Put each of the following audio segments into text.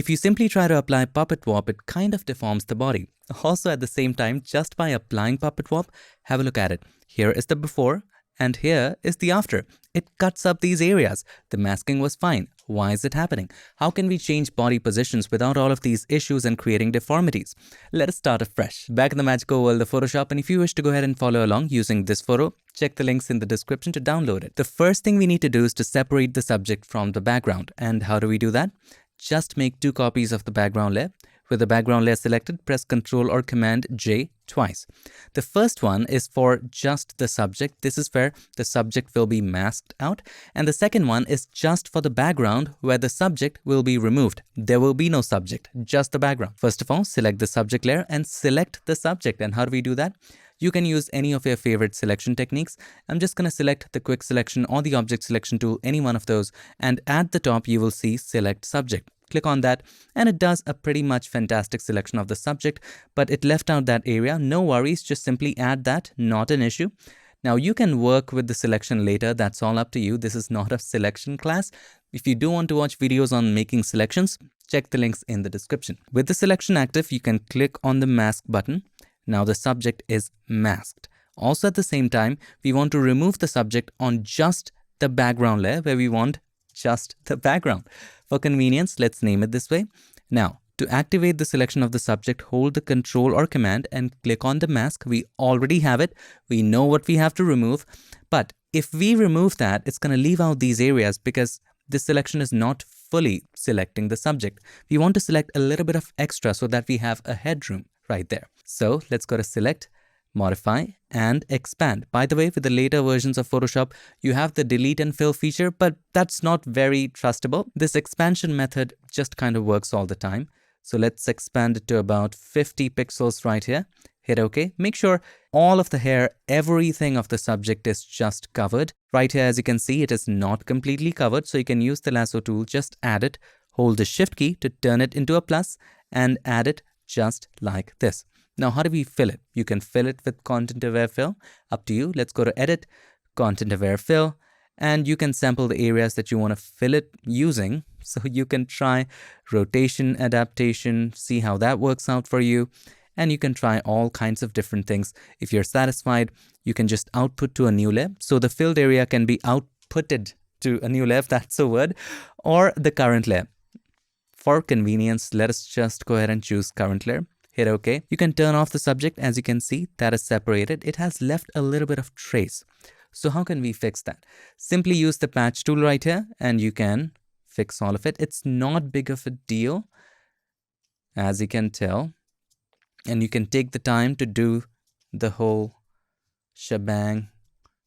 If you simply try to apply Puppet Warp, it kind of deforms the body. Also at the same time, just by applying Puppet Warp, have a look at it. Here is the before and here is the after. It cuts up these areas. The masking was fine. Why is it happening? How can we change body positions without all of these issues and creating deformities? Let us start afresh. Back in the magical world of Photoshop, and if you wish to go ahead and follow along using this photo, check the links in the description to download it. The first thing we need to do is to separate the subject from the background. And how do we do that? Just make 2 copies of the background layer. With the background layer selected, press Ctrl or Command J twice. The first one is for just the subject. This is where the subject will be masked out. And the second one is just for the background where the subject will be removed. There will be no subject, just the background. First of all, select the subject layer and select the subject. And how do we do that? You can use any of your favorite selection techniques. I'm just going to select the quick selection or the object selection tool, any one of those. And at the top, you will see select subject. Click on that and it does a pretty much fantastic selection of the subject, but it left out that area. No worries, just simply add that, not an issue. Now you can work with the selection later, that's all up to you. This is not a selection class. If you do want to watch videos on making selections, check the links in the description. With the selection active, you can click on the mask button. Now the subject is masked. Also at the same time, we want to remove the subject on just the background layer where we want just the background. For convenience, let's name it this way. Now, to activate the selection of the subject, hold the Ctrl or Command and click on the mask. We already have it. We know what we have to remove. But if we remove that, it's going to leave out these areas because this selection is not fully selecting the subject. We want to select a little bit of extra so that we have a headroom right there. So let's go to Select, Modify and Expand. By the way, with the later versions of Photoshop, you have the delete and fill feature, but that's not very trustable. This expansion method just kind of works all the time. So let's expand it to about 50 pixels right here. Hit OK. Make sure all of the hair, everything of the subject is just covered. Right here, as you can see, it is not completely covered. So you can use the lasso tool, just add it, hold the Shift key to turn it into a plus and add it just like this. Now, how do we fill it? You can fill it with Content Aware Fill. Up to you. Let's go to Edit, Content Aware Fill, and you can sample the areas that you want to fill it using. So you can try rotation, adaptation, see how that works out for you. And you can try all kinds of different things. If you're satisfied, you can just output to a new layer. So the filled area can be outputted to a new layer, if that's a word, or the current layer. For convenience, let us just go ahead and choose current layer. Hit OK. You can turn off the subject. As you can see, that is separated. It has left a little bit of trace. So how can we fix that? Simply use the patch tool right here and you can fix all of it. It's not big of a deal, as you can tell. And you can take the time to do the whole shebang,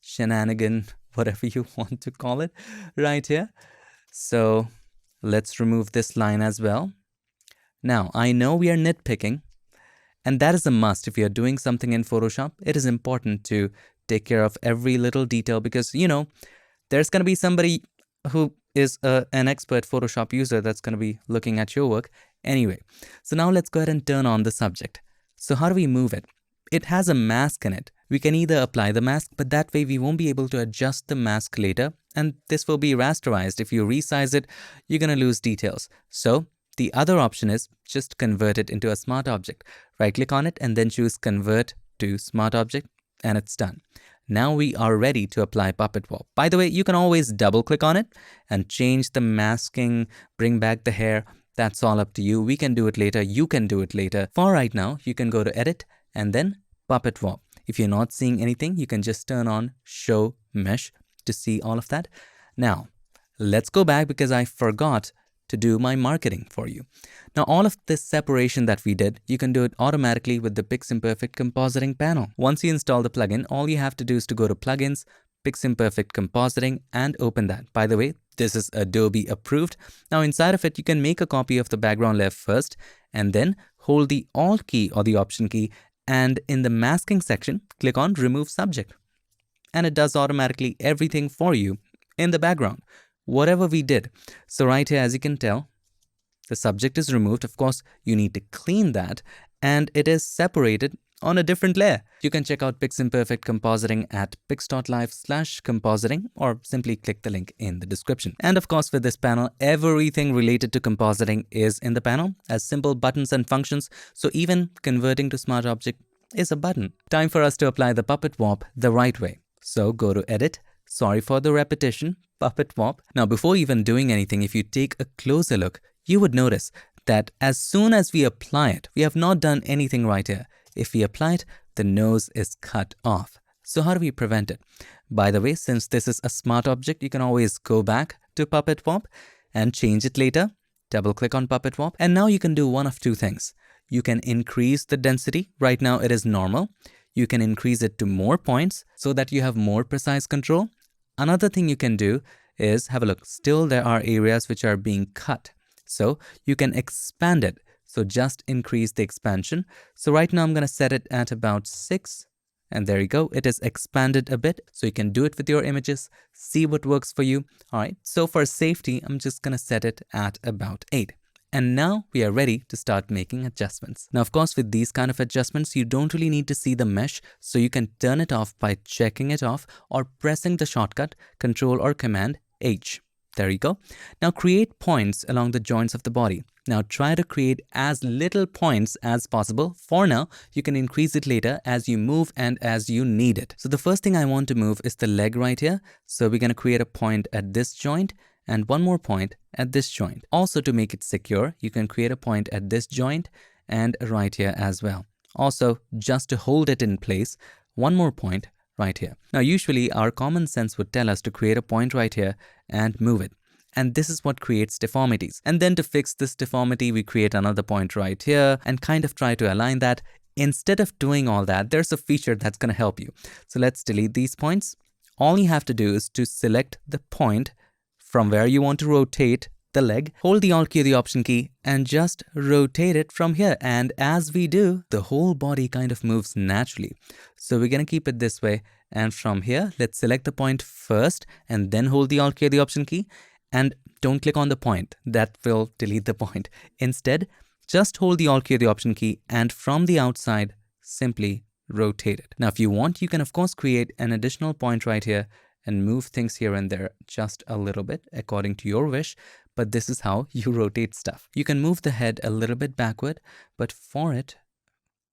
shenanigan, whatever you want to call it right here. So let's remove this line as well. Now, I know we are nitpicking, and that is a must. If you're doing something in Photoshop, it is important to take care of every little detail because, you know, there's going to be somebody who is an expert Photoshop user that's going to be looking at your work anyway. So now let's go ahead and turn on the subject. So how do we move it? It has a mask in it. We can either apply the mask, but that way we won't be able to adjust the mask later. And this will be rasterized. If you resize it, you're going to lose details. So the other option is just convert it into a smart object. Right click on it and then choose Convert to Smart Object and it's done. Now we are ready to apply Puppet Warp. By the way, you can always double click on it and change the masking, bring back the hair. That's all up to you. We can do it later. You can do it later. For right now, you can go to Edit and then Puppet Warp. If you're not seeing anything, you can just turn on Show Mesh to see all of that. Now, let's go back because I forgot to do my marketing for you. Now, all of this separation that we did, you can do it automatically with the PiXimperfect compositing panel. Once you install the plugin, all you have to do is to go to Plugins, PiXimperfect Compositing, and open that. By the way, this is Adobe approved. Now, inside of it, you can make a copy of the background layer first, and then hold the Alt key or the Option key, and in the masking section, click on Remove Subject. And it does automatically everything for you in the background, whatever we did. So right here, as you can tell, the subject is removed. Of course, you need to clean that, and it is separated on a different layer. You can check out PiXimperfect compositing at pix.live/compositing or simply click the link in the description. And of course, with this panel, everything related to compositing is in the panel as simple buttons and functions. So even converting to smart object is a button. Time for us to apply the puppet warp the right way. So go to edit. Sorry for the repetition, puppet warp. Now, before even doing anything, if you take a closer look, you would notice that as soon as we apply it, we have not done anything right here. If we apply it, the nose is cut off. So how do we prevent it? By the way, since this is a smart object, you can always go back to puppet warp and change it later. Double click on puppet warp. And now you can do one of two things. You can increase the density. Right now it is normal. You can increase it to more points so that you have more precise control. Another thing you can do is have a look. Still there are areas which are being cut. So you can expand it. So just increase the expansion. So right now I'm going to set it at about 6. And there you go. It is expanded a bit. So you can do it with your images. See what works for you. All right. So for safety, I'm just going to set it at about 8. And now we are ready to start making adjustments. Now, of course, with these kind of adjustments, you don't really need to see the mesh. So you can turn it off by checking it off or pressing the shortcut Control or Command H. There you go. Now create points along the joints of the body. Now try to create as little points as possible. For now, you can increase it later as you move and as you need it. So the first thing I want to move is the leg right here. So we're going to create a point at this joint and one more point at this joint. Also, to make it secure, you can create a point at this joint and right here as well. Also, just to hold it in place, one more point right here. Now, usually our common sense would tell us to create a point right here and move it. And this is what creates deformities. And then to fix this deformity, we create another point right here and kind of try to align that. Instead of doing all that, there's a feature that's going to help you. So let's delete these points. All you have to do is to select the point from where you want to rotate the leg, hold the Alt key or the Option key and just rotate it from here. And as we do, the whole body kind of moves naturally. So we're going to keep it this way. And from here, let's select the point first and then hold the Alt key or the Option key. And don't click on the point. That will delete the point. Instead, just hold the Alt key or the Option key and from the outside, simply rotate it. Now, if you want, you can of course create an additional point right here and move things here and there just a little bit according to your wish. But this is how you rotate stuff. You can move the head a little bit backward, but for it,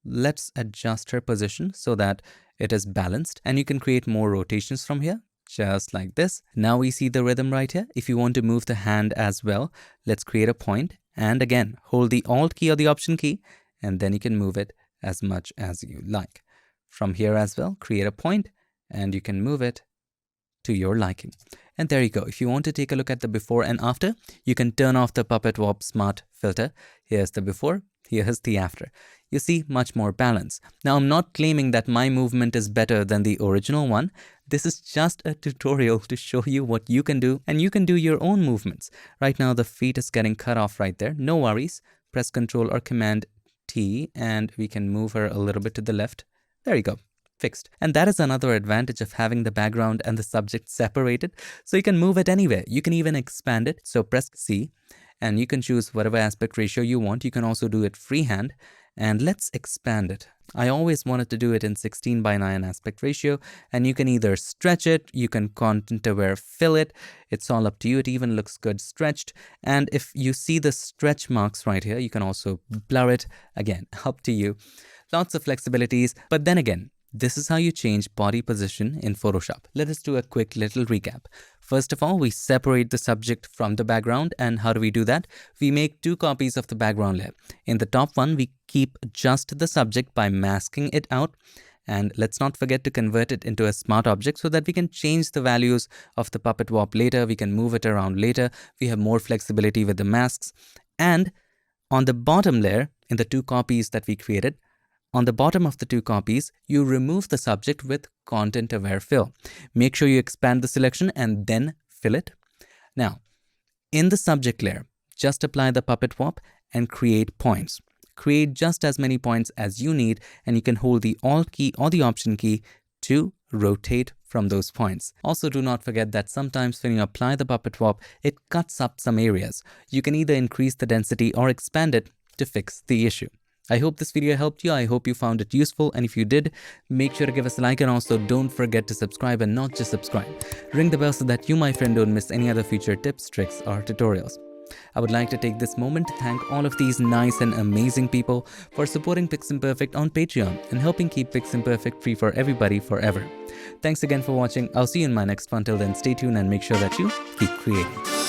let's adjust her position so that it is balanced. And you can create more rotations from here, just like this. Now we see the rhythm right here. If you want to move the hand as well, let's create a point. And again, hold the Alt key or the Option key, and then you can move it as much as you like. From here as well, create a point, and you can move it to your liking. And there you go. If you want to take a look at the before and after, you can turn off the Puppet Warp Smart filter. Here's the before, here's the after. You see much more balance. Now, I'm not claiming that my movement is better than the original one. This is just a tutorial to show you what you can do, and you can do your own movements. Right now, the feet is getting cut off right there. No worries. Press Control or Command T, and we can move her a little bit to the left. There you go. Fixed. And that is another advantage of having the background and the subject separated. So you can move it anywhere. You can even expand it. So press C and you can choose whatever aspect ratio you want. You can also do it freehand. And let's expand it. I always wanted to do it in 16:9 aspect ratio. And you can either stretch it, you can content aware fill it. It's all up to you. It even looks good stretched. And if you see the stretch marks right here, you can also blur it. Again, up to you. Lots of flexibilities. But then again, this is how you change body position in Photoshop. Let us do a quick little recap. First of all, we separate the subject from the background. And how do we do that? We make 2 copies of the background layer. In the top one, we keep just the subject by masking it out. And let's not forget to convert it into a smart object so that we can change the values of the puppet warp later. We can move it around later. We have more flexibility with the masks. And on the bottom layer, in the 2 copies that we created, on the bottom of the 2 copies, you remove the subject with content-aware fill. Make sure you expand the selection and then fill it. Now, in the subject layer, just apply the puppet warp and create points. Create just as many points as you need, and you can hold the Alt key or the Option key to rotate from those points. Also, do not forget that sometimes when you apply the puppet warp, it cuts up some areas. You can either increase the density or expand it to fix the issue. I hope this video helped you. I hope you found it useful. And if you did, make sure to give us a like, and also don't forget to subscribe, and not just subscribe. Ring the bell so that you, my friend, don't miss any other future tips, tricks, or tutorials. I would like to take this moment to thank all of these nice and amazing people for supporting PiXimperfect on Patreon and helping keep PiXimperfect free for everybody forever. Thanks again for watching. I'll see you in my next one. Till then, stay tuned and make sure that you keep creating.